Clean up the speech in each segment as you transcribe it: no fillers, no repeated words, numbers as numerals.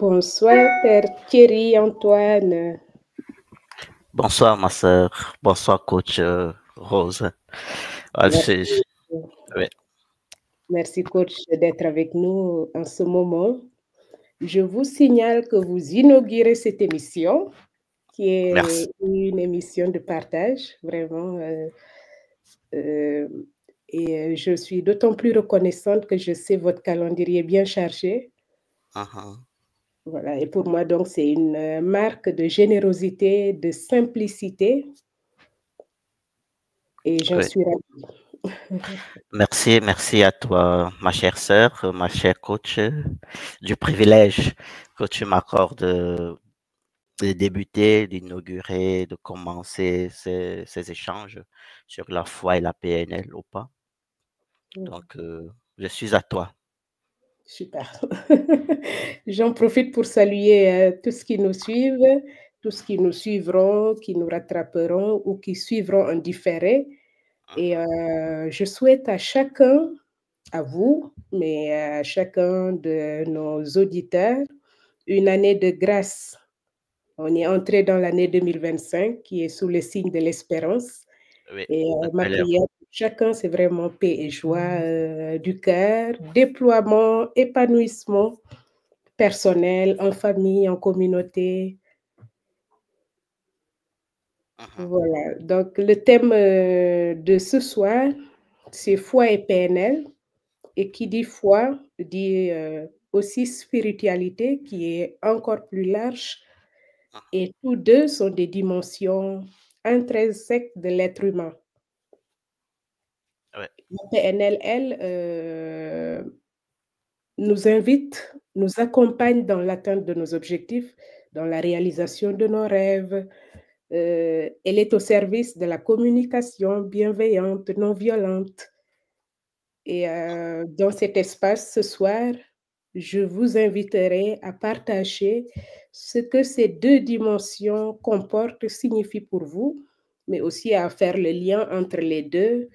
Bonsoir, Père Thierry Antoine. Bonsoir, ma sœur. Bonsoir, coach Rose. Ah, Merci, ouais. merci coach d'être avec nous en ce moment. Je vous signale que vous inaugurez cette émission, qui Merci. est une émission de partage, vraiment. Euh, je suis d'autant plus reconnaissante que je sais votre calendrier bien chargé. Mhm. Voilà, et pour moi, donc, c'est une marque de générosité, de simplicité, et j'en Ouais. suis ravie. Merci à toi, ma chère sœur, ma chère coach, du privilège que tu m'accordes de débuter, d'inaugurer, de commencer ces échanges sur la foi et la PNL ou pas. Donc, je suis à toi. Super. J'en profite pour saluer tous ceux qui nous suivent, tous ceux qui nous suivront, qui nous rattraperont ou qui suivront en différé. Et Mhm. je souhaite à chacun, à vous, mais à chacun de nos auditeurs, une année de grâce. On est entré dans l'année 2025 qui est sous le signe de l'espérance. Oui, Et de ma quelle prière pour chacun, c'est vraiment paix et joie du cœur, déploiement, épanouissement personnel, en famille, en communauté. Mhm. Voilà, donc le thème de ce soir, c'est foi et PNL. Et qui dit foi, dit aussi spiritualité, qui est encore plus large. Mhm. Et tous deux sont des dimensions intrinsèques de l'être humain. Ouais. La PNL, elle, nous invite, nous accompagne dans l'atteinte de nos objectifs, dans la réalisation de nos rêves. Elle est au service de la communication bienveillante, non violente. Et dans cet espace, ce soir, je vous inviterai à partager ce que ces deux dimensions comportent, signifient pour vous, mais aussi à faire le lien entre les deux.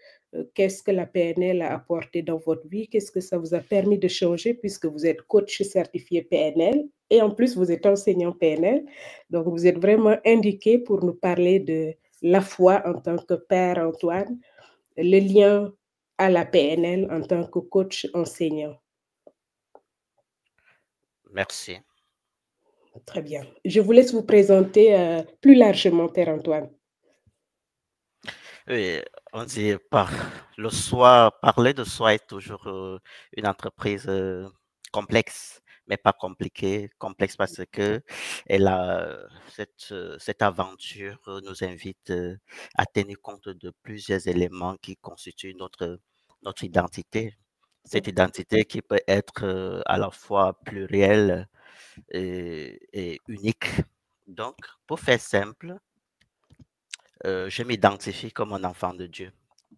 Qu'est-ce que la PNL a apporté dans votre vie? Qu'est-ce que ça vous a permis de changer puisque vous êtes coach certifié PNL et en plus vous êtes enseignant PNL. Donc vous êtes vraiment indiqué pour nous parler de la foi en tant que Père Antoine, le lien à la PNL en tant que coach enseignant. Merci. Très bien. Je vous laisse vous présenter plus largement, Père Antoine. Oui, on dit par le soi, parler de soi est toujours une entreprise complexe, mais pas compliquée. Complexe parce que elle a, cette aventure nous invite à tenir compte de plusieurs éléments qui constituent notre identité. Cette identité qui peut être à la fois plurielle et unique. Donc, pour faire simple, je m'identifie comme un enfant de Dieu.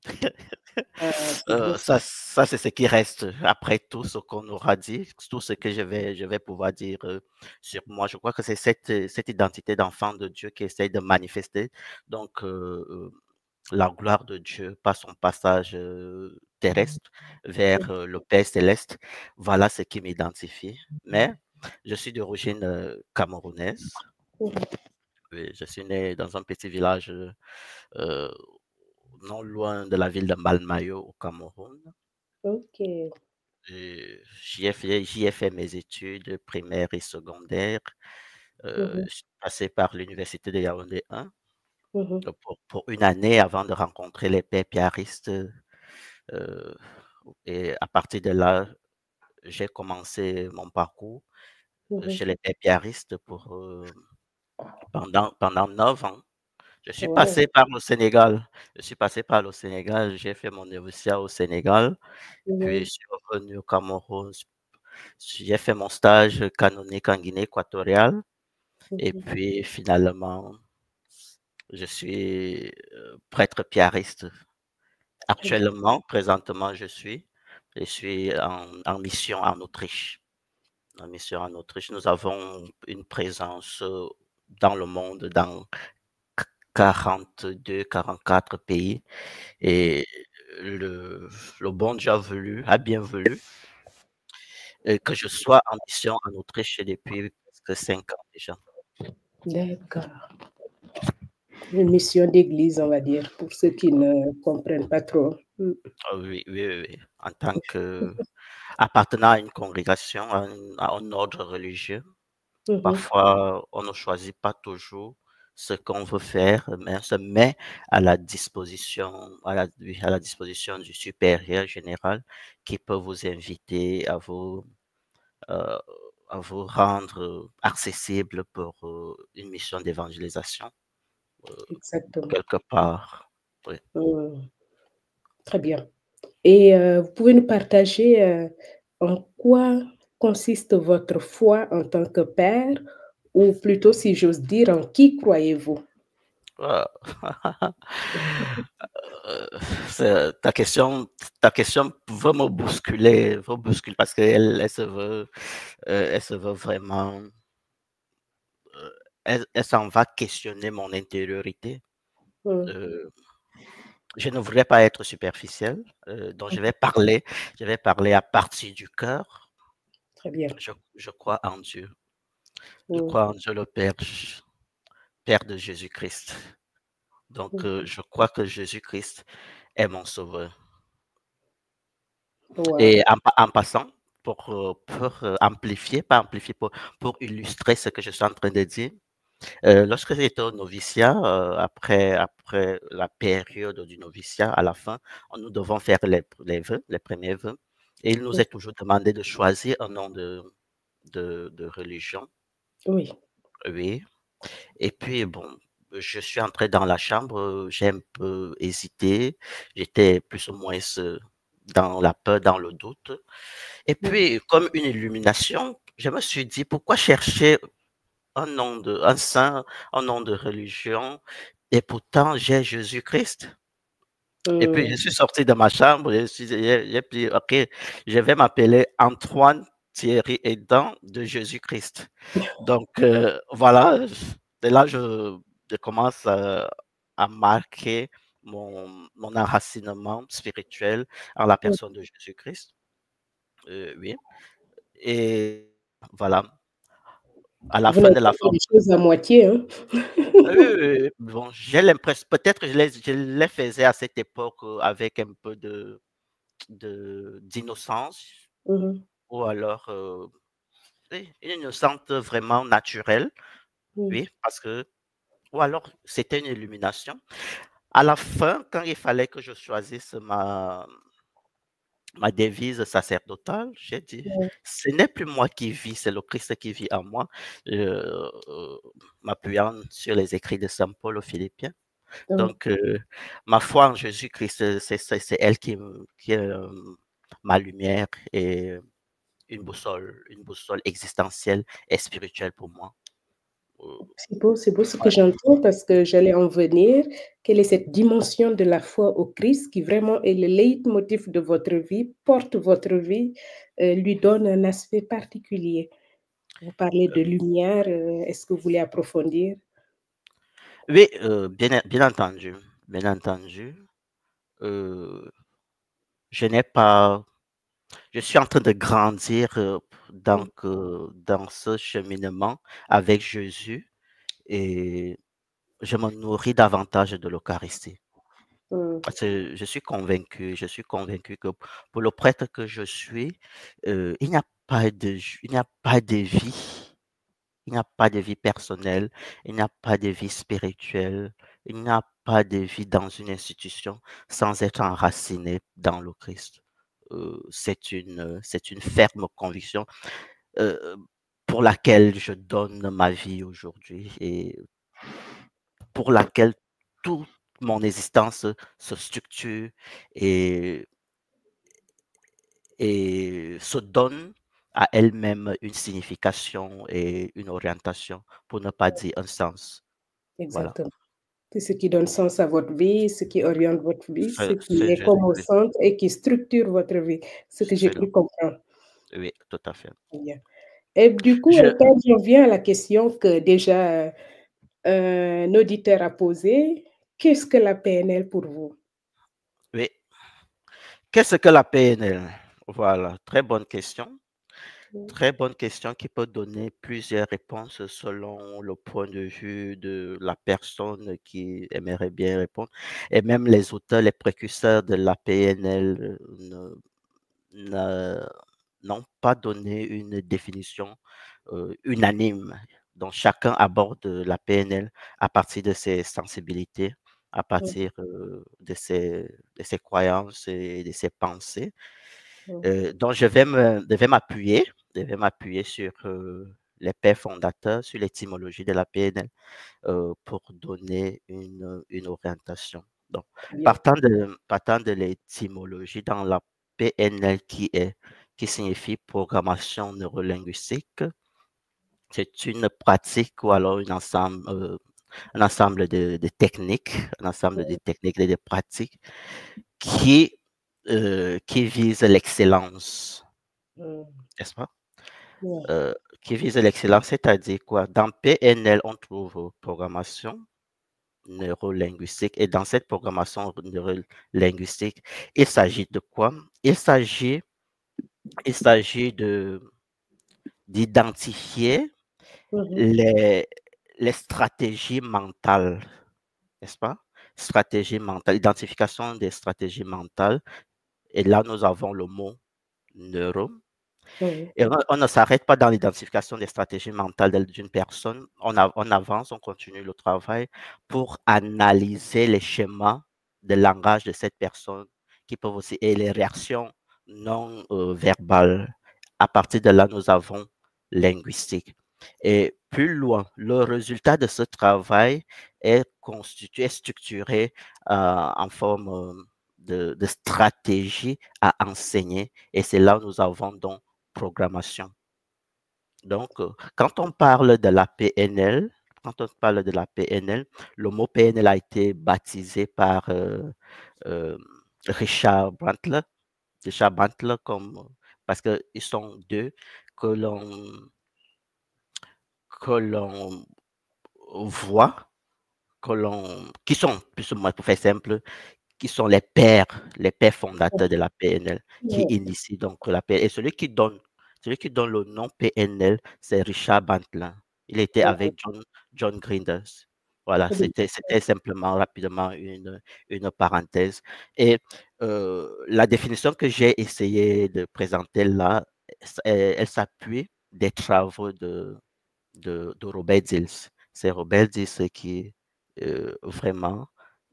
C'est beau ça. Ça c'est ce qui reste après tout ce qu'on aura dit, tout ce que je vais pouvoir dire sur moi. Je crois que c'est cette identité d'enfant de Dieu qui essaye de manifester. Donc, la gloire de Dieu par son passage terrestre vers le Père céleste. Voilà ce qui m'identifie. Mais je suis d'origine camerounaise. Oui, je suis né dans un petit village euh, non loin de la ville de Malmayo au Cameroun. Ok. J'y ai fait mes études primaires et secondaires. Mhm, Je suis passé par l'université de Yaoundé 1 mhm, pour une année avant de rencontrer les pères piaristes. euh, et à partir de là, j'ai commencé mon parcours mhm. chez les pères piaristes pendant 9 ans. Je suis Wow. passé par le Sénégal. Je suis passé par le Sénégal. J'ai fait mon noviciat au Sénégal. Puis, je Mhm, suis revenu au Cameroun. J'ai fait mon stage canonique en Guinée équatoriale. Et mhm. puis, finalement, je suis prêtre piariste. Très bien. Actuellement, présentement, je suis en mission en Autriche. En mission en Autriche, nous avons une présence dans le monde, dans 42, 44 pays. Mhm, Et le bon Dieu a bien voulu que je sois en mission en Autriche depuis presque 5 ans déjà. D'accord. Une mission d'église, on va dire, pour ceux qui ne comprennent pas trop. Oui, oui, oui, oui. En tant qu'appartenant à une congrégation, à un ordre religieux, Mhm. parfois on ne choisit pas toujours ce qu'on veut faire, mais on se met à la disposition, oui, à la disposition du supérieur général qui peut vous inviter euh, à vous rendre accessible pour une mission d'évangélisation Exactement. quelque part. Oui. Très bien. Et vous pouvez nous partager, en quoi consiste votre foi en tant que père? Ou plutôt, si j'ose dire, en qui croyez-vous? Euh, ta question veut me bousculer, parce qu'elle se veut vraiment, elle s'en va questionner mon intériorité. Mmh. Euh, je ne voudrais pas être superficiel, donc je vais parler à partir du cœur. Très bien. Je crois en Dieu. Je Mmh. crois en Dieu le Père, Père de Jésus-Christ. Donc, Mmh. je crois que Jésus-Christ est mon sauveur. Waouh! Et en passant, pour amplifier, pas amplifier, pour illustrer ce que je suis en train de dire, lorsque j'étais au noviciat, après la période du noviciat, à la fin, nous devons faire les vœux, les premiers vœux, et il nous Mmh. est toujours demandé de choisir un nom de religion. Oui. Oui. Et puis, bon, je suis entré dans la chambre, j'ai un peu hésité, j'étais plus ou moins dans la peur, dans le doute. Et Mmh. puis, comme une illumination, je me suis dit, pourquoi chercher un saint, un nom de religion, et pourtant j'ai Jésus-Christ. Et puis, je Mmh. suis sorti de ma chambre, j'ai dit, OK, je vais m'appeler Antoine Thierry Aidan de Jésus-Christ. Donc, voilà, c'est là je commence à marquer mon enracinement spirituel en la Mmh. personne de Jésus-Christ. Oui. Et voilà, à la Vous fin n'avez de pas la fait forme. les choses à moitié, hein? Oui, oui, oui, oui. Bon, j'ai l'impression, peut-être que je les faisais à cette époque avec un peu d'innocence, Mmh mh. ou alors oui, une innocence vraiment naturelle, Mmh. oui, ou alors c'était une illumination. À la fin, quand il fallait que je choisisse ma devise sacerdotale, j'ai dit: Ouais. «Ce n'est plus moi qui vis, c'est le Christ qui vit en moi», m'appuyant sur les écrits de saint Paul aux Philippiens. Oui. Donc, ma foi en Jésus-Christ, c'est elle qui est, ma lumière et une boussole existentielle et spirituelle pour moi. Heu, C'est beau ce que ouais, j'entends parce que j'allais en venir. Quelle est cette dimension de la foi au Christ qui vraiment est le leitmotiv de votre vie, porte votre vie, lui donne un aspect particulier? Vous parlez de lumière, est-ce que vous voulez approfondir? oui, bien entendu, bien entendu, heu, je n'ai pas je suis en train de grandir, Mmh. dans ce cheminement avec Jésus, et je me nourris davantage de l'Eucharistie. Mmh. Parce que je suis convaincu que pour le prêtre que je suis, il n'y a pas de vie, il n'y a pas de vie personnelle, il n'y a pas de vie spirituelle, il n'y a pas de vie dans une institution sans être enraciné dans le Christ. C'est une ferme conviction, heu, pour laquelle je donne ma vie aujourd'hui, et pour laquelle toute mon existence se structure et se donne à elle-même une signification et une orientation, pour ne pas dire un sens. Voilà, Exactement. C'est ce qui donne sens à votre vie, ce qui oriente votre vie, ce qui c'est est comme au Jésus-Christ, centre et qui structure votre vie, ce que j'ai c'est le cru comprendre. oui, tout à fait. Très bien. Et du coup, Je quand j'en viens à la question que déjà, un auditeur a posée, qu'est-ce que la PNL pour vous? Oui. Qu'est-ce que la PNL? Voilà, très bonne question. Très bonne question qui peut donner plusieurs réponses selon le point de vue de la personne qui aimerait bien répondre. Et même les auteurs, les précurseurs de la PNL ne- n'ont pas donné une définition unanime. Donc, chacun aborde la PNL à partir de ses sensibilités, à Mmh, partir de ses croyances et de ses pensées. mmh, Donc, je vais m'appuyer sur les pères fondateurs, sur l'étymologie de la PNL pour donner une orientation. Donc, bien. partant de l'étymologie dans la PNL qui signifie programmation neurolinguistique, c'est une pratique ou alors un ensemble de techniques, un ensemble de techniques et de pratiques qui, qui vise l'excellence, Mmh, n'est-ce pas? ouais. Euh, qui vise l'excellence, c'est-à-dire quoi? Dans PNL, on trouve programmation neurolinguistique et dans cette programmation neurolinguistique, il s'agit de quoi? Il s'agit d'identifier Mmh, les, les stratégies mentales, n'est-ce pas? Stratégie mentale, identification des stratégies mentales. Et là, nous avons le mot neuro. mmh, Et on ne s'arrête pas dans l'identification des stratégies mentales d'une personne. On avance, on continue le travail pour analyser les schémas de langage de cette personne qui peuvent aussi, et les réactions non verbales. À partir de là, nous avons linguistique. Et plus loin, le résultat de ce travail est constitué, est structuré en forme de stratégie à enseigner. Et c'est là où nous avons donc programmation. Donc, quand on parle de la PNL, quand on parle de la PNL, le mot PNL a été baptisé par euh, Richard Bandler, Richard Bandler comme, parce qu'ils sont deux que que l'on voit, qui sont, plus ou moins, pour faire simple, qui sont les pères fondateurs de la PNL, qui ouais, initient donc la PNL. Et celui qui donne le nom PNL, c'est Richard Bandler. Il était ouais, avec John Grinders. Voilà, c'est bien. c'était simplement rapidement une parenthèse. Et la définition que j'ai essayé de présenter là, elle s'appuie des travaux de Robert Dills. C'est Robert Dills qui vraiment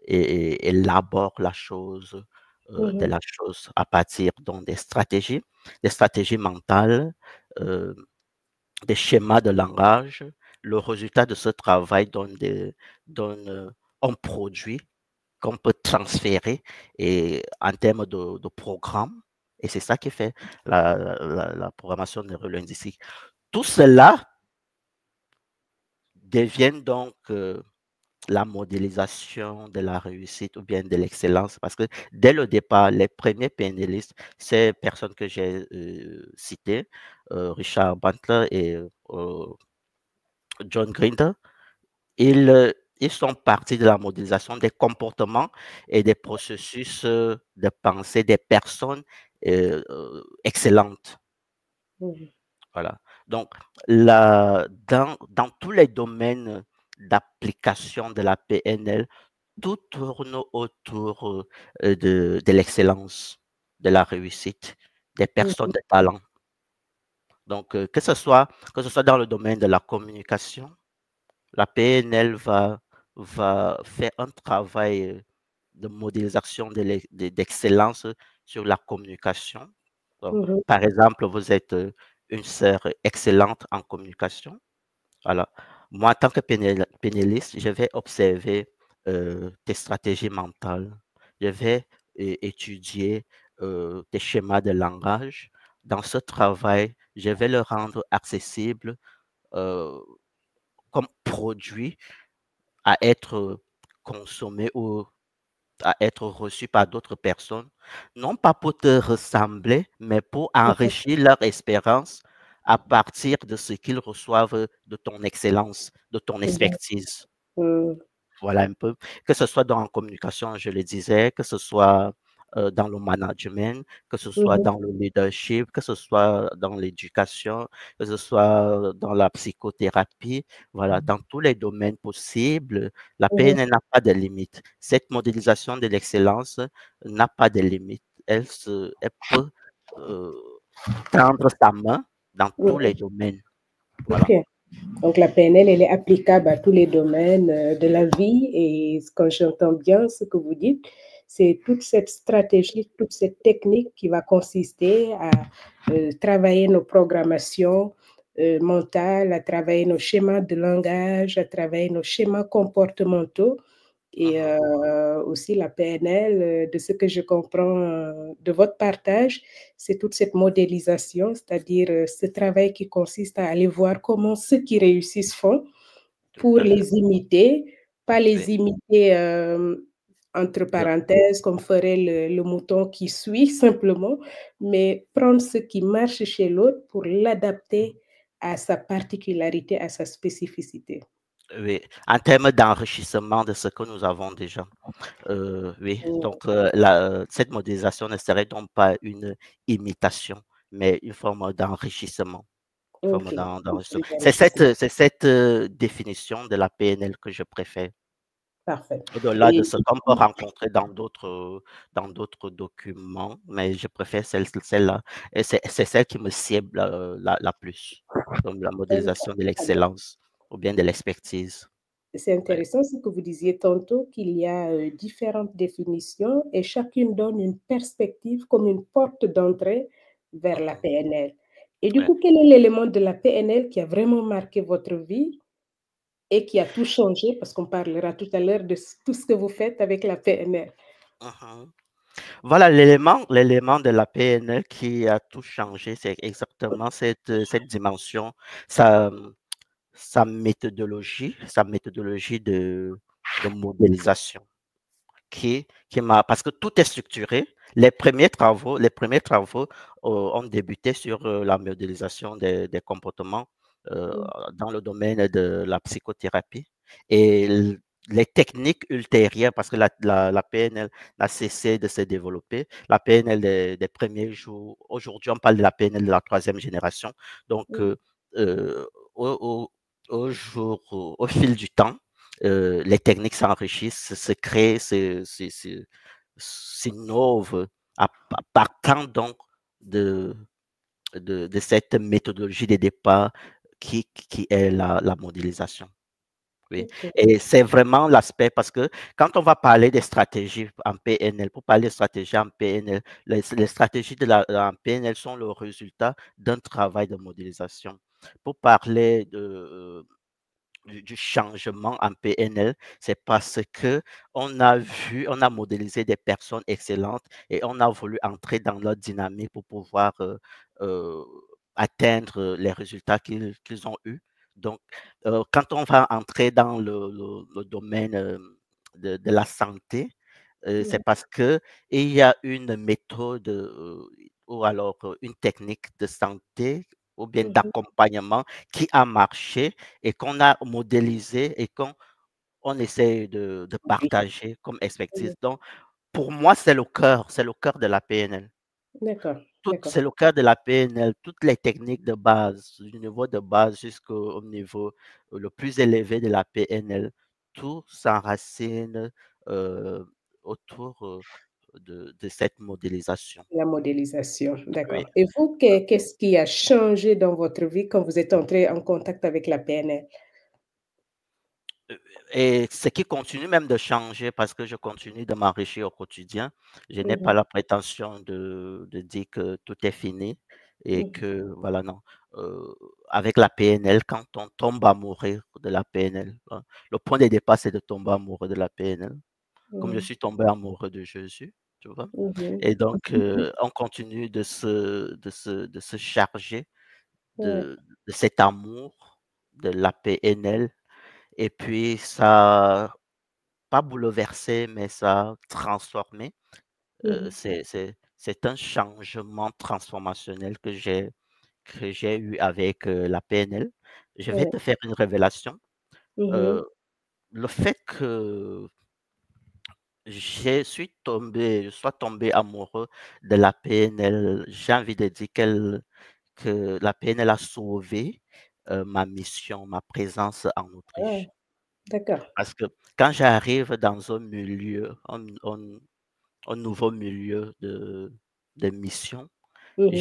élabore la chose, de Mmh, la chose à partir donc des stratégies mentales, euh, des schémas de langage. Le résultat de ce travail donne un produit qu'on peut transférer et en termes de programme. Et c'est ça qui fait la programmation neurolinguistique. Tout cela devient donc la modélisation de la réussite ou bien de l'excellence parce que dès le départ, les premiers panélistes, ces personnes que j'ai citées, Richard Bandler et John Grinder, ils sont partis de la modélisation des comportements et des processus de pensée des personnes excellentes. mmh, Voilà. Donc, dans tous les domaines d'application de la PNL, tout tourne autour de l'excellence, de la réussite, des personnes mmh, de talent. Donc, que ce soit dans le domaine de la communication, la PNL va faire un travail de modélisation d'excellence sur la communication. Donc, mmh, par exemple, vous êtes une sœur excellente en communication. Voilà. Moi, en tant que pénéliste, je vais observer tes stratégies mentales. Je vais étudier tes schémas de langage. Dans ce travail, je vais le rendre accessible euh, comme produit à être consommé ou à être reçu par d'autres personnes, non pas pour te ressembler, mais pour mmh, enrichir leur espérance à partir de ce qu'ils reçoivent de ton excellence, de ton mmh, expertise. mmh, Voilà un peu. Que ce soit dans la communication, je le disais, que ce soit dans le management, que ce soit Mhm. dans le leadership, que ce soit dans l'éducation, que ce soit dans la psychothérapie, voilà, dans tous les domaines possibles, la Mhm. PNL n'a pas de limite. Cette modélisation de l'excellence n'a pas de limite. Elle peut euh, tendre sa main dans tous les Mhm. domaines. Voilà. Ok. Donc la PNL, elle est applicable à tous les domaines de la vie et quand j'entends bien ce que vous dites, c'est toute cette stratégie, toute cette technique qui va consister à travailler nos programmations mentales, à travailler nos schémas de langage, à travailler nos schémas comportementaux et Mhm, aussi la PNL, de ce que je comprends de votre partage, c'est toute cette modélisation, c'est-à-dire ce travail qui consiste à aller voir comment ceux qui réussissent font tout pour à fait. les imiter, pas Oui. les imiter entre De- parenthèses, comme ferait le mouton qui suit simplement, mais prendre ce qui marche chez l'autre pour l'adapter à sa particularité, à sa spécificité. oui. En termes d'enrichissement de ce que nous avons déjà. Oui, Mm. donc cette modélisation ne serait donc pas une imitation, mais une forme d'enrichissement. Une Ok, forme d'enrichissement. enrichissement. C'est cette définition de la PNL que je préfère. Parfait. Au-delà de Et ce qu'on peut rencontrer dans d'autres documents, mais je préfère celle-là. Et c'est celle qui me cible la plus, comme la modélisation de l'excellence ou bien de l'expertise. c'est Oui. intéressant ce que vous disiez tantôt, qu'il y a différentes définitions et chacune donne une perspective comme une porte d'entrée vers la Mhm. PNL. Et du Ouais. coup, quel est l'élément de la PNL qui a vraiment marqué votre vie et qui a tout changé? Parce qu'on parlera tout à l'heure de tout ce que vous faites avec la PNL. Mhm. Voilà l'élément de la PNL qui a tout changé, c'est exactement cette dimension, sa, sa méthodologie de modélisation qui m'a, parce que tout est structuré. Les premiers travaux ont débuté sur la modélisation des comportements Mmh, dans le domaine de la psychothérapie et les techniques ultérieures, parce que la PNL n'a cessé de se développer. La PNL des premiers jours, aujourd'hui on parle de la PNL de la troisième génération. Donc, mmh, euh, au, au fil du temps, les techniques s'enrichissent, se créent, s'innovent, partant donc de, de cette méthodologie de départ qui est la modélisation. Oui. OK. Et c'est vraiment l'aspect parce que quand on va parler des stratégies en PNL, pour parler de stratégies en PNL, les stratégies en PNL sont le résultat d'un travail de modélisation. Pour parler du changement en PNL, c'est parce que on a modélisé des personnes excellentes et on a voulu entrer dans leur dynamique pour pouvoir euh, atteindre les résultats qu'ils ont eus. Donc, quand on va entrer dans le domaine de la santé, c'est Mmh, parce que il y a une méthode ou alors une technique de santé ou bien mmh, d'accompagnement qui a marché et qu'on a modélisé et qu'on on essaie de oui, partager comme mmh, expertise. Donc, pour moi, c'est le cœur de la PNL. d'accord, d'accord. C'est le cœur de la PNL, toutes les techniques de base, du niveau de base jusqu'au niveau le plus élevé de la PNL, tout s'enracine euh, autour de cette modélisation. La modélisation, Oui. d'accord. Et vous, qu'est-ce qui a changé dans votre vie quand vous êtes entré en contact avec la PNL? Et ce qui continue même de changer parce que je continue de m'enrichir au quotidien. Je n'ai pas Mmh, la prétention de dire que tout est fini et mmh, que voilà, non. Euh, Avec la PNL, quand on tombe amoureux de la PNL, hein, le point de départ, c'est de tomber amoureux de la PNL, comme je mmh, suis tombé amoureux de Jésus, tu vois. mmh. Et donc, on continue de se charger Ouais. de cet amour de la PNL. Et puis, ça pas bouleversé, mais ça a transformé. Mmh. C'est un changement transformationnel que j'ai eu avec la PNL. Je vais Ouais. te faire une révélation. Mmh Euh, mh. le fait que je suis tombé amoureux de la PNL. J'ai envie de dire que la PNL a sauvé ma mission, ma présence en Ah, Autriche. d'accord. Parce que quand j'arrive dans un milieu, un nouveau milieu de mission, Mhm.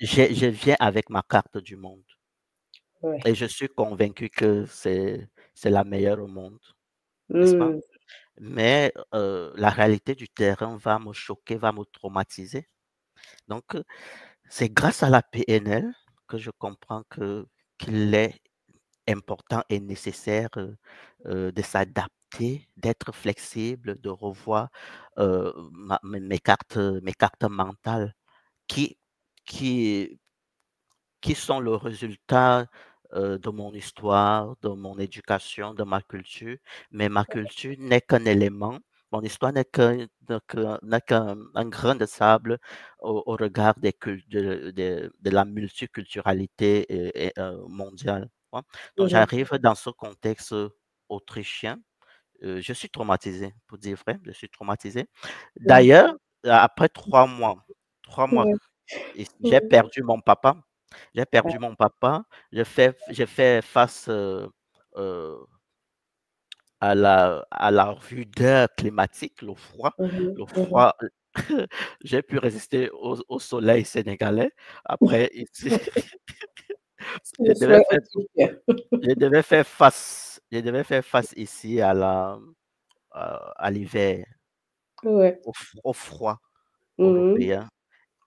je viens avec ma carte du monde. Et Ouais. je suis convaincu que c'est la meilleure au monde, n'est-ce pas? Mm. Mais la réalité du terrain va me choquer, va me traumatiser. Donc, c'est grâce à la PNL que je comprends qu'il est important et nécessaire de s'adapter, d'être flexible, de revoir mes cartes mentales qui, qui, qui sont le résultat de mon histoire, de mon éducation, de ma culture. Mais ma culture n'est qu'un élément. Mon histoire n'est qu'un un grain de sable au regard de la multiculturalité mondiale. Ouais. Donc, Mhm. j'arrive dans ce contexte autrichien. Je suis traumatisé, pour dire vrai, je suis traumatisé. Mhm. D'ailleurs, après 3 mois, Ouais. j'ai Mhm. perdu mon papa. J'ai Ah, perdu mon papa. J'ai fait face euh, à la rudeur climatique, le froid. mhm. Le Mhm. froid, j'ai pu résister au soleil sénégalais. Après, ici, C'est je le devais souhait faire, autrichien. je devais faire face ici à l'hiver, Ouais. au froid Mhm. européen.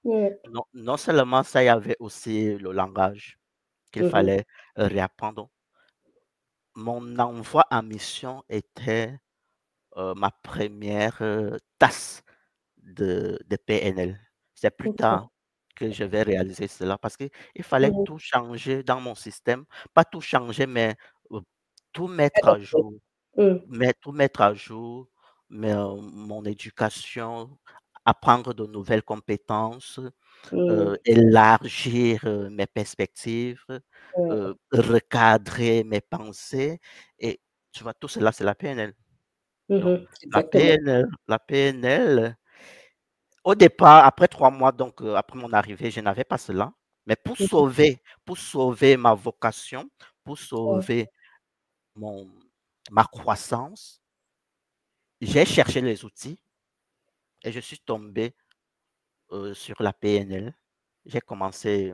Ouais. Non seulement ça, il y avait aussi le langage qu'il Mhm. fallait réapprendre. Mon envoi en mission était ma première tasse de PNL. C'est plus D'accord. tard que je vais réaliser cela parce qu'il fallait Mhm. tout changer dans mon système. Pas tout changer, mais euh, tout mettre à Adapté. jour. Mhm. Tout mettre à jour, mon éducation, apprendre de nouvelles compétences, Mhm. élargir mes perspectives, Ouais. recadrer mes pensées et tu vois, tout cela, c'est la PNL. Donc Mhm. Exactement. La PNL, au départ, après 3 mois, donc après mon arrivée, je n'avais pas cela. Mais Mhm. pour sauver ma vocation, pour Ouais. sauver mon ma croissance, j'ai cherché les outils et je suis tombé sur la PNL. J'ai commencé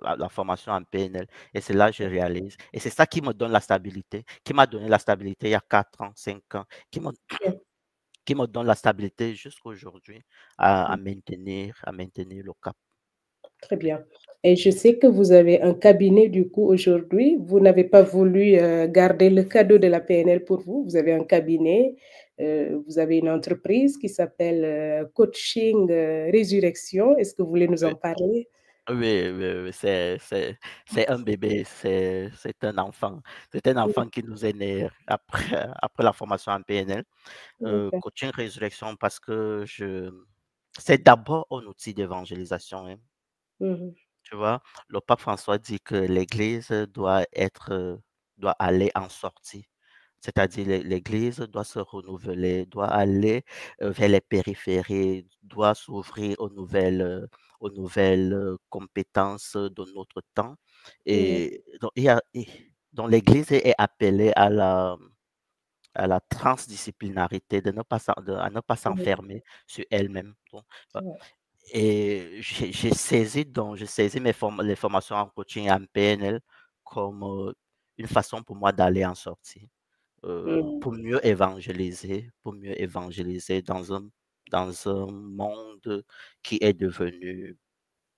la formation en PNL et c'est là que je réalise. Et c'est ça qui me donne la stabilité, qui m'a donné la stabilité il y a 4 ans, 5 ans, Bien. qui me donne la stabilité jusqu'à aujourd'hui à maintenir le cap. Très bien. Et je sais que vous avez un cabinet du coup aujourd'hui. Vous n'avez pas voulu, garder le cadeau de la PNL pour vous. Vous avez un cabinet, vous avez une entreprise qui s'appelle, Coaching, Résurrection. Est-ce que vous voulez nous en Oui, parler? oui, oui, oui, c'est un bébé, c'est un enfant. C'est un Mmh, enfant qui nous est né après la formation en PNL. d'accord. Coaching Résurrection parce que c'est d'abord un outil d'évangélisation, hein. Mmh mh. Tu vois? Le pape François dit que l'Église doit aller en sortie. C'est-à-dire l'Église doit se renouveler, doit aller, vers les périphéries, doit s'ouvrir aux nouvelles, compétences de notre temps Ouais, et donc donc l'Église est appelée à la transdisciplinarité, à ne pas ouais, s'enfermer sur elle-même. Donc, ouais. et j'ai saisi les formations en coaching et en PNL comme, une façon pour moi d'aller en sortie, Mmh. pour mieux évangéliser dans un monde qui est devenu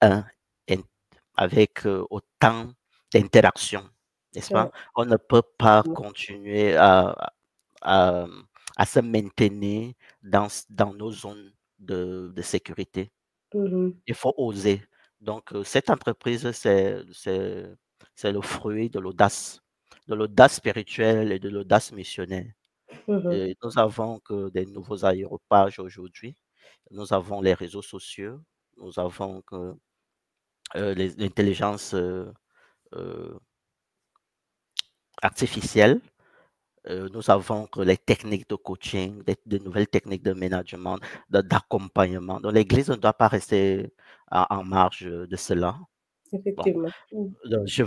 un int avec, autant d'interactions, n'est-ce Ouais. pas? On ne peut pas Mmh. continuer à, à se maintenir dans nos zones de sécurité. Mmh mh. Il faut oser. Donc, cette entreprise, c'est le fruit de l'audace spirituelle et de l'audace missionnaire. Mmh mh. Et nous avons que des nouveaux aéropages aujourd'hui. Nous avons les réseaux sociaux. Nous avons que l'intelligence euh, artificielle. nous avons que les techniques de coaching, de nouvelles techniques de management, d'accompagnement. Donc, l'Église ne doit pas rester en marge de cela. Bon, Effectivement. donc je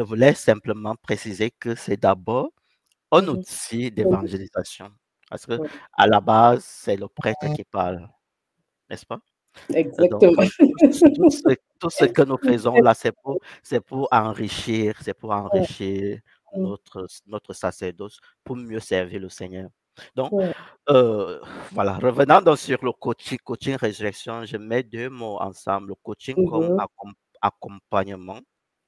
voulais simplement préciser que c'est d'abord un Mhm. outil Mhm. d'évangélisation. Parce que Ouais, à la base, c'est le prêtre qui parle, n'est-ce pas? Donc, exactement. tout ce que nous faisons là, c'est pour Ouais, enrichir mm, notre sacerdoce, pour mieux servir le Seigneur. Donc, ouais. euh, voilà, revenant donc sur le coaching résurrection, je mets deux mots ensemble, le coaching comme Mhm. accompagnement,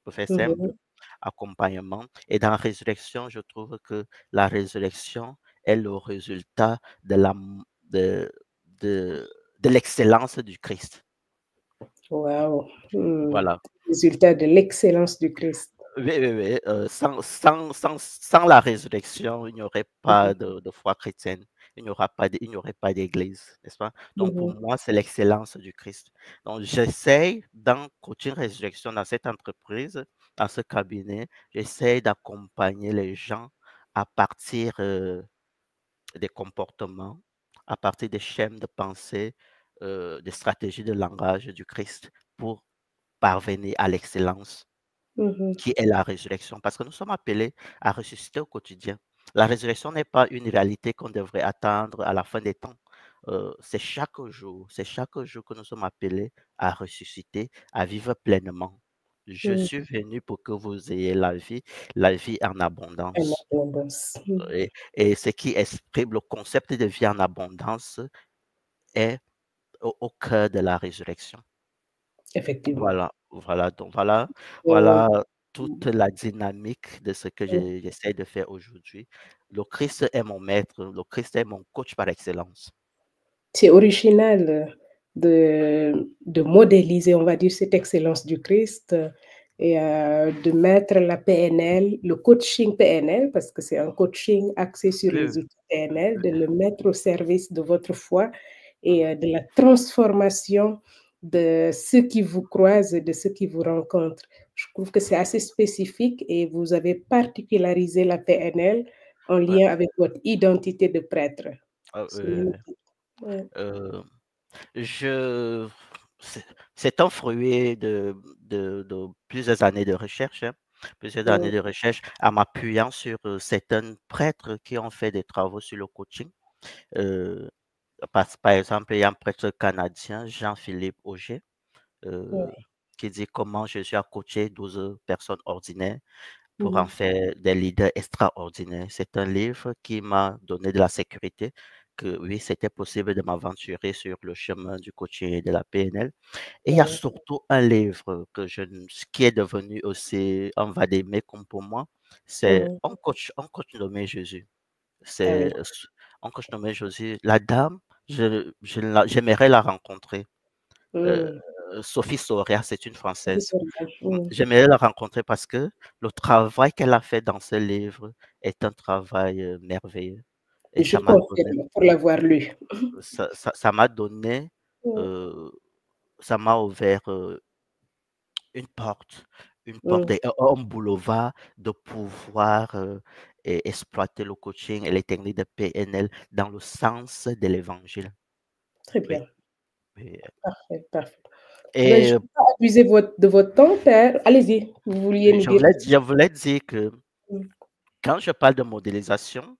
pour faire simple, Mhm. accompagnement. Et dans résurrection, je trouve que la résurrection est le résultat de, de, de l'excellence du Christ. Wow. Mm. Voilà. Résultat de l'excellence du Christ. Oui, oui, oui. Sans la résurrection, il n'y aurait pas Mhm. de foi chrétienne. Il n'y aurait pas d'église, n'est-ce pas? Donc, pour Mhm. moi, c'est l'excellence du Christ. Donc, j'essaie, dans coaching résurrection, dans cette entreprise, dans ce cabinet, j'essaie d'accompagner les gens à partir des comportements, à partir des schèmes de pensée, des stratégies de langage du Christ pour parvenir à l'excellence Mhm. qui est la résurrection, parce que nous sommes appelés à ressusciter au quotidien. La résurrection n'est pas une réalité qu'on devrait attendre à la fin des temps. C'est chaque jour que nous sommes appelés à ressusciter, à vivre pleinement. Je Mm. suis venu pour que vous ayez la vie en En abondance. abondance. Mm. Et ce qui exprime le concept de vie en abondance est au cœur de la résurrection. Effectivement. Voilà Mm. toute la dynamique de ce que j'essaie de faire aujourd'hui. Le Christ est mon maître, le Christ est mon coach par excellence. C'est original de modéliser, on va dire, cette excellence du Christ et de mettre la PNL, le coaching PNL, parce que c'est un coaching axé sur Oui, oui, les outils PNL, oui. de le mettre au service de votre foi et Mhm. de la transformation de ceux qui vous croisent et de ceux qui vous rencontrent. Je trouve que c'est assez spécifique et vous avez particularisé la PNL en Ouais, lien avec votre identité de prêtre. C'est ouais, ouais. magnifique. Ouais. Euh, je, c'est c'est un fruit de plusieurs années de recherche, hein, plusieurs années Mmh, de recherche en m'appuyant sur certains prêtres qui ont fait des travaux sur le coaching. Euh, par exemple, il y a un prêtre canadien, Jean-Philippe Auger, euh, ouais. qui dit comment Jésus a coaché 12 personnes ordinaires pour en Mmh. faire des leaders extraordinaires. C'est un livre qui m'a donné de la sécurité que oui, c'était possible de m'aventurer sur le chemin du coaching et de la PNL. Et il y a Ouais. surtout un livre qui est devenu aussi un vade-mecum pour moi, c'est Mmh. un coach nommé Jésus. Ah oui. C'est un coach nommé Jésus. La dame, j'aimerais la rencontrer. Heu, Mmh. Sophie Soria, c'est une Française. Mmh. J'aimerais la rencontrer parce que le travail qu'elle a fait dans ce livre est un travail, merveilleux et Je confirme pour l'avoir lu. ça m'a donné, Mmh. heu, ça m'a ouvert, une porte Mmh. et un boulevard de pouvoir, exploiter le coaching et les techniques de PNL dans le sens de l'évangile. Très Oui, bien. oui, Parfait, parfait. Ben, je et ne veux pas abuser de votre temps, père. Allez-y, vous vouliez me dire quelque je chose? voulais dire que Mmh. quand je parle de modélisation,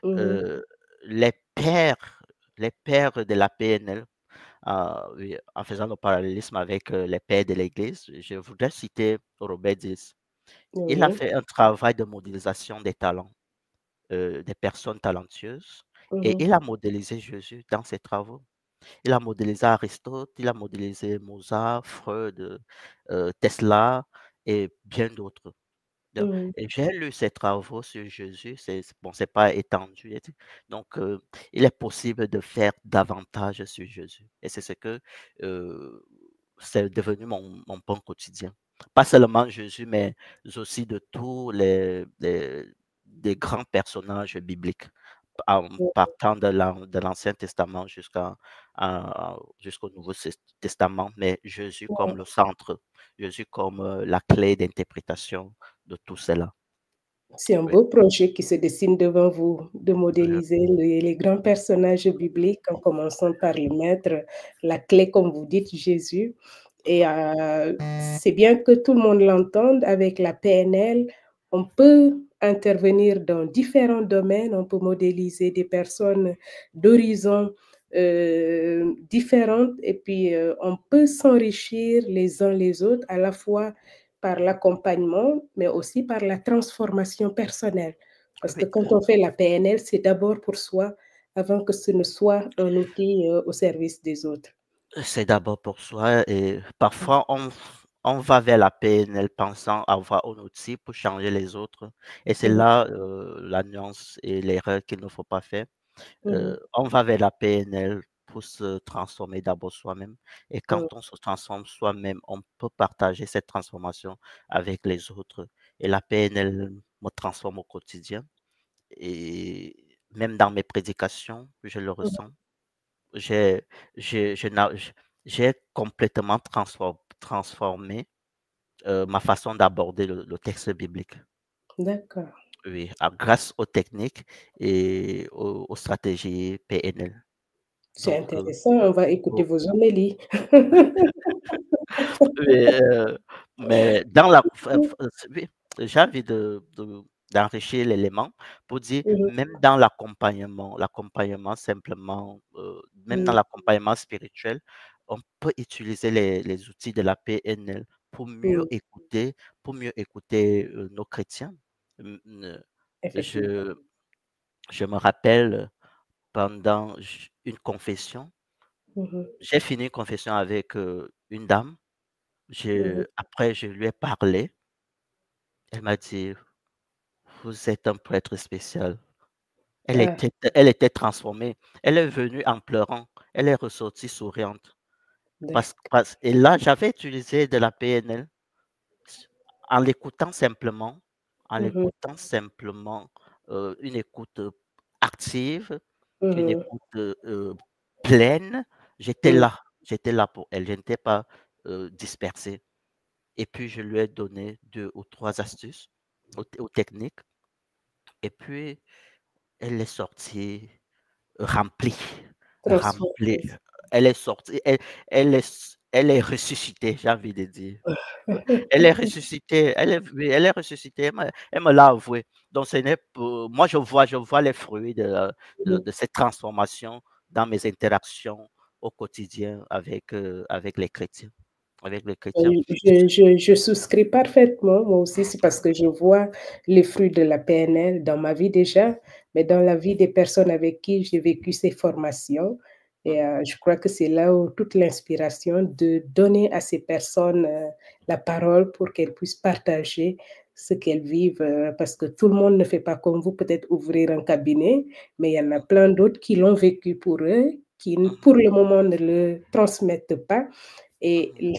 Mmh. heu, les pères les pères de la PNL, oui, en faisant le parallélisme avec, les pères de l'Église, je voudrais citer Robert Dills. Il a Oui. fait un travail de modélisation des talents, des personnes talentueuses et Mmh. il a modélisé Jésus dans ses travaux. Il a modélisé Aristote, il a modélisé Mozart, Freud, Tesla et bien d'autres. Donc Mmh. et j'ai lu ses travaux sur Jésus, c'est pas étendu et tout. Donc il est possible de faire davantage sur Jésus et c'est ce que, heu, c'est devenu mon pain quotidien. Pas seulement Jésus, mais aussi de tous les des grands personnages bibliques, en Mmh. partant de l'Ancien Testament jusqu'au Nouveau Testament, mais Jésus comme le centre, Jésus comme, la clé d'interprétation de tout cela. C'est un Oui, beau projet qui se dessine devant vous, de oui, modéliser les grands personnages bibliques en commençant par le maître, la clé, comme vous dites, Jésus. Et c'est bien que tout le monde l'entende. Avec la PNL, on peut intervenir dans différents domaines, on peut modéliser des personnes d'horizons différentes et puis on peut s'enrichir les uns les autres, à la fois par l'accompagnement, mais aussi par la transformation personnelle. Parce que oui. quand on fait la PNL, c'est d'abord pour soi, avant que ce ne soit un outil, au service des autres. C'est d'abord pour soi et Mmh. parfois on va vers la PNL pensant avoir un outil pour changer les autres et c'est Mmh mh. là, la nuance et l'erreur qu'il ne faut pas faire. Mmh mh. On va vers la PNL pour se transformer d'abord soi-même et Mmh. quand on se transforme soi-même, on peut partager cette transformation avec les autres et la PNL me transforme au quotidien et même dans mes prédications, je le Mmh. ressens. J'ai j'ai je n'a j j'ai complètement transformé, ma façon d'aborder le texte biblique. D'accord. Oui, grâce aux techniques et aux stratégies PNL. C'est Donc, intéressant, on va écouter au vos homélies. oui, mais dans la oui, j'ai envie d'enrichir l'élément pour dire Mmh même dans l'accompagnement simplement, même dans mh. l'accompagnement spirituel, on peut utiliser les outils de la PNL Mmh. pour mieux écouter, nos chrétiens. Effectivement. Je je me rappelle pendant une confession, Mmh mh. j'ai fini une confession avec, une dame. Mmh mh. Après je lui ai parlé, elle m'a dit: «Vous êtes un prêtre spécial». Ah, Elle était transformée. Elle est venue en pleurant. Elle est ressortie souriante. d'accord. Et là, j'avais utilisé de la PNL s en l'écoutant simplement en Mmh mh. l'écoutant simplement, une écoute, active, Mmh une mh. écoute, pleine. Mmh. J'étais là pour elle. Je n'étais pas, dispersé. Et puis je lui ai donné 2 ou 3 astuces ou techniques et puis elle est sortie remplie, remplie. Transformation. Elle est sortie, elle est ressuscitée, j'ai envie de dire. Elle est ressuscitée, elle est oui, elle est ressuscitée, elle me l'a avoué. Donc ce n'est pas moi je vois les fruits Mmh. de cette transformation dans mes interactions au quotidien avec les chrétiens, avec les chrétiens. Oui, je souscris parfaitement, moi aussi, c'est parce que je vois les fruits de la PNL dans ma vie déjà, mais dans la vie des personnes avec qui j'ai vécu ces formations et Mmh. je crois que c'est là où toute l'inspiration de donner à ces personnes, la parole pour qu'elles puissent partager ce qu'elles vivent, parce que tout le monde ne fait pas comme vous, peut-être ouvrir un cabinet, mais il y en a plein d'autres qui l'ont vécu pour eux, qui n Mmh pour le moment ne le transmettent pas et mh.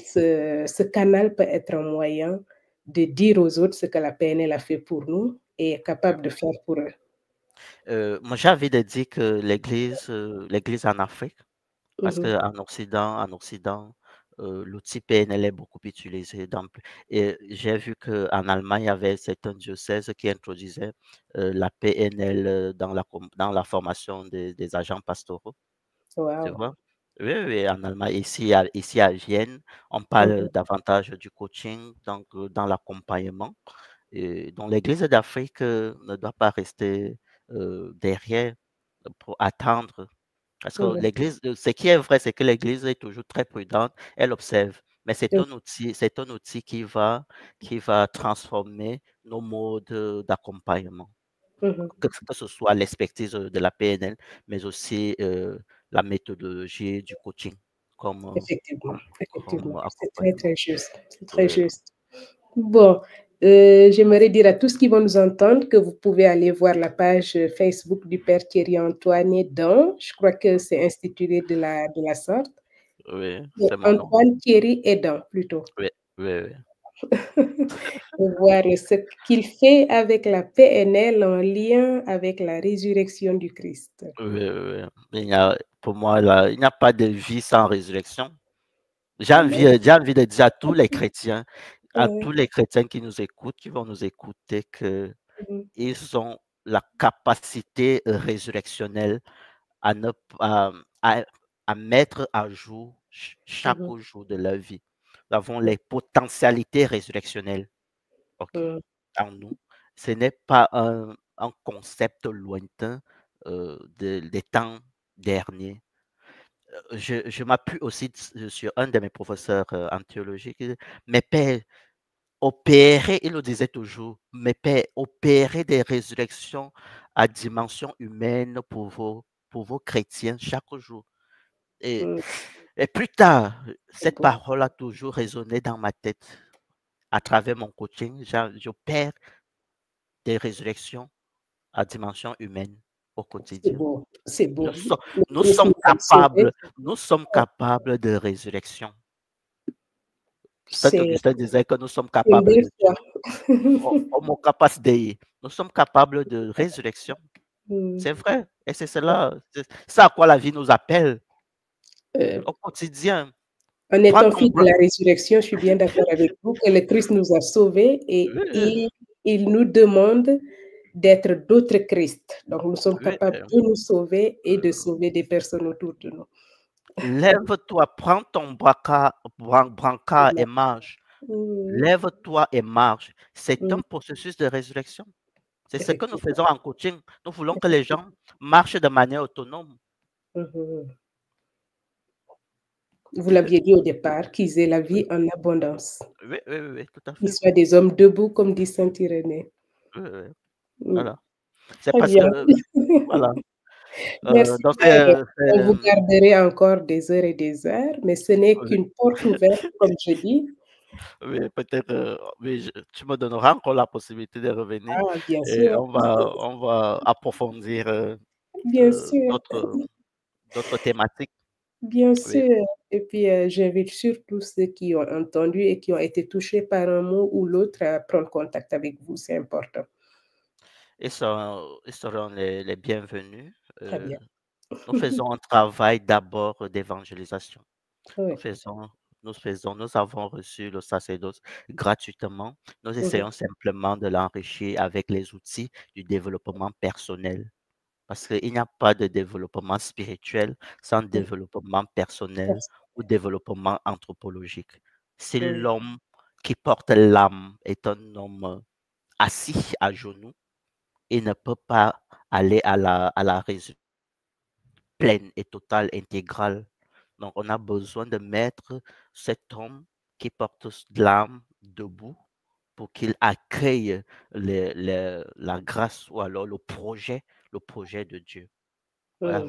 ce canal peut être un moyen de dire aux autres ce que la PNL a fait pour nous et est capable de faire pour eux. Moi, j'ai envie de dire que l'église en Afrique, Mmh parce mh. en Occident, l'outil PNL est beaucoup utilisé et j'ai vu qu'en Allemagne, il y avait certains diocèses qui introduisaient, la PNL, dans la formation des agents pastoraux, tu Waouh! vois? Oui, oui, en Allemagne, ici à Vienne, on Mmh parle mh. davantage du coaching, donc dans l'accompagnement. Et donc l'Église d'Afrique, ne doit pas rester, derrière pour attendre. Parce que Mmh mh. ce qui est vrai, c'est que l'Église est toujours très prudente, elle observe. Mais Oui. c'est un outil qui va transformer nos modes, d'accompagnement. Mmh mh. Que ce soit l'expertise, de la PNL, mais aussi, la méthodologie du coaching comme, Effectivement, effectivement, c'est très, accompagnement. très juste, c'est très Oui, juste. Bon, j'aimerais dire à tous qui vont nous entendre que vous pouvez aller voir la page, Facebook du père Thierry Antoine Aidant. Je crois que c'est institué de la sorte. oui, Mais c'est mon nom. Antoine Thierry Aidant plutôt. Oui, oui, oui. Et voir ce qu'il fait avec la PNL en lien avec la résurrection du Christ. Oui, oui, oui. Pour moi, là, il n'y a pas de vie sans résurrection. Amen. J'ai envie de dire Mmh. à tous les chrétiens qui nous écoutent, qui vont nous écouter que ils ont la capacité résurrectionnelle à, ne, à, à mettre à jour chaque mhm, jour de leur vie. Nous avons les potentialités résurrectionnelles, ok, mhm, en nous. Ce n'est pas un concept lointain des temps derniers. Je m'appuie aussi sur un de mes professeurs en théologie qui dit, mais Père, opérer, il le disait toujours, mais Père, opérer des résurrections à dimension humaine pour vos chrétiens chaque jour. Et, mhm. et plus tard, C'est cette beau. parole a toujours résonné dans ma tête. À travers mon coaching, j'opère des résurrections à dimension humaine au C'est quotidien. beau. C'est Nous, beau. so- Le nous Christ sommes nous a sauvés. nous sommes capables de résurrection. Saint C'est Augustin disait que nous sommes une capables belle de foi. tout. Homo capace Dei. Nous sommes capables de résurrection. Mm. C'est vrai. Et c'est cela, c'est ça à quoi la vie nous appelle Euh, au quotidien. En Prends étant ton fils de bras. la résurrection, je suis bien d'accord avec vous que le Christ nous a sauvés et Oui, il nous demande d'être d'autres Christ. Donc, nous sommes oui, capables de nous sauver et de sauver des personnes autour de nous. lève-toi, prends ton brancard et marche. Mm, Lève-toi et marche. C'est mm, un processus de résurrection. C'est ce que nous effectivement. faisons en coaching. Nous voulons que les gens marchent de manière autonome. Mhm. Vous l'aviez dit au départ, qu'ils aient la vie en abondance. Oui, oui, oui, oui, tout à Qu'ils fait. soient des hommes debout, comme dit Saint Irénée. Oui, oui, oui. Mm, Voilà. C'est très parce bien. que, voilà. Merci, Donc, Père. On vous garderait encore des heures et des heures, mais ce n'est oui, qu'une porte ouverte, comme je dis. oui, peut-être, oui, tu me donneras encore la possibilité de revenir Ah, bien et sûr, on va approfondir bien sûr, d'autres thématiques. bien Oui. sûr. Et puis, j'invite surtout ceux qui ont entendu et qui ont été touchés par un mot ou l'autre à prendre contact avec vous, c'est important. Ils seront les bienvenus. Très Euh, bien. nous faisons un travail d'abord d'évangélisation. Nous Oui. faisons, nous avons reçu le sacerdoce gratuitement. Nous Mhm, essayons simplement de l'enrichir avec les outils du développement personnel. Parce qu'il n'y a pas de développement spirituel sans mhm, développement personnel merci. ou développement anthropologique. Si Mhm, l'homme qui porte l'âme est un homme assis à genoux, il ne peut pas aller à la résurrection pleine et totale, intégrale. Donc, on a besoin de mettre cet homme qui porte l'âme debout pour qu'il accueille la grâce ou alors le projet de Dieu. mhm,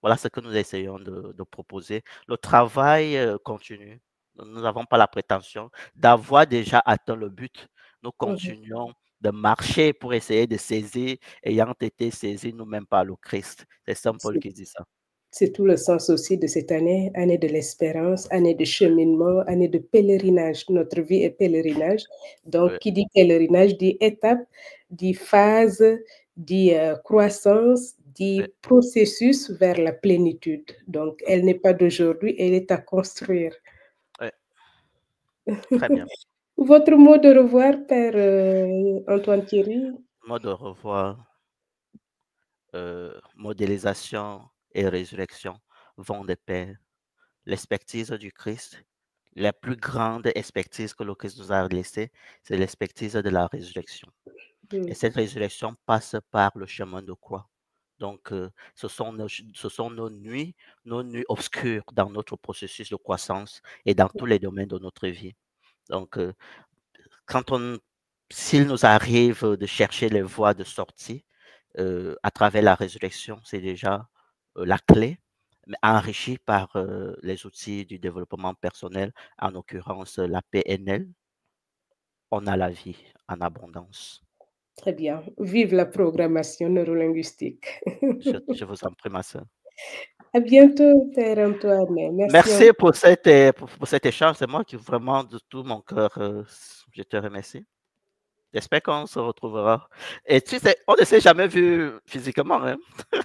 Voilà ce que nous essayons de proposer. Le travail continue. Nous n'avons pas la prétention d'avoir déjà atteint le but. Nous mhm. continuons de marcher pour essayer de saisir, ayant été saisis nous-mêmes par le Christ. C'est Saint Paul C'est qui dit ça. c'est tout le sens aussi de cette année, année de l'espérance, année de cheminement, année de pèlerinage. Notre vie est pèlerinage. Oui, Donc, qui dit pèlerinage dit étape, dit phase, dit croissance, oui, dit processus vers la plénitude. Donc, elle n'est pas d'aujourd'hui, elle est à construire. oui. Très bien. Votre mot de revoir, Père Antoine Thierry? Mot de revoir, modélisation et résurrection vont de pair. L'expertise du Christ, la plus grande expertise que le Christ nous a laissée, c'est l'expertise de la résurrection. Et Mm, cette résurrection passe par le chemin de croix. Donc, ce sont nos nuits obscures dans notre processus de croissance et dans tous les domaines de notre vie. Donc, quand on, s'il nous arrive de chercher les voies de sortie à travers la résurrection, c'est déjà la clé, mais enrichie par les outils du développement personnel, en l'occurrence la PNL, on a la vie en abondance. très bien. Vive la programmation neurolinguistique. Je vous en prie, ma sœur. À bientôt, Père Antoine. Merci Merci encore. pour cet échange. C'est moi qui vraiment de tout mon cœur, je te remercie. J'espère qu'on se retrouvera. Et tu sais, on ne s'est jamais vu physiquement, hein.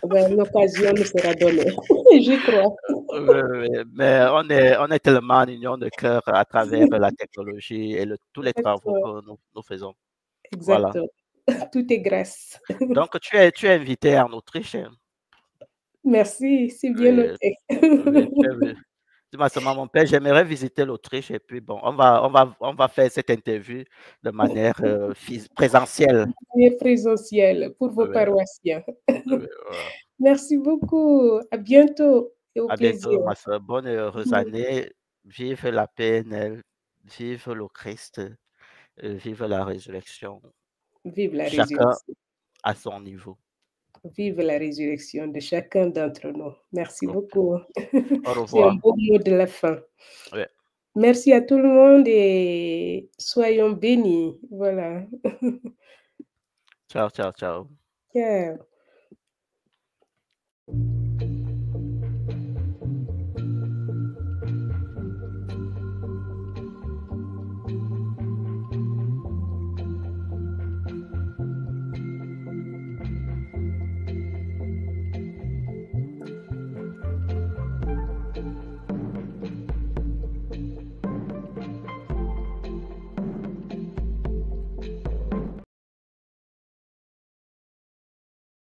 Ben, l'occasion nous sera donnée. J'y crois. Mais on est tellement en union de cœur à travers la technologie et tous les travaux Exactement. que nous faisons. Voilà. Exactement. tout est grâce. Donc, tu es invité en Autriche, hein? Merci, c'est bien Oui, noté. oui, dis-moi seulement, mon père, j'aimerais visiter l'Autriche et puis bon, on va faire cette interview de manière présentielle. Présentiel pour vos Oui, paroissiens. oui, voilà. Merci beaucoup. À bientôt et au À plaisir. bientôt, ma soeur. Bonne et heureuse année. Vive la PNL, vive le Christ, vive la résurrection. Vive la Chacun résurrection. à son niveau. Vive la résurrection de chacun d'entre nous. Merci Ok. beaucoup. Au C'est un revoir. beau mot de la fin. Ouais. Merci à tout le monde et soyons bénis. Voilà. Ciao, ciao, ciao. Ciao.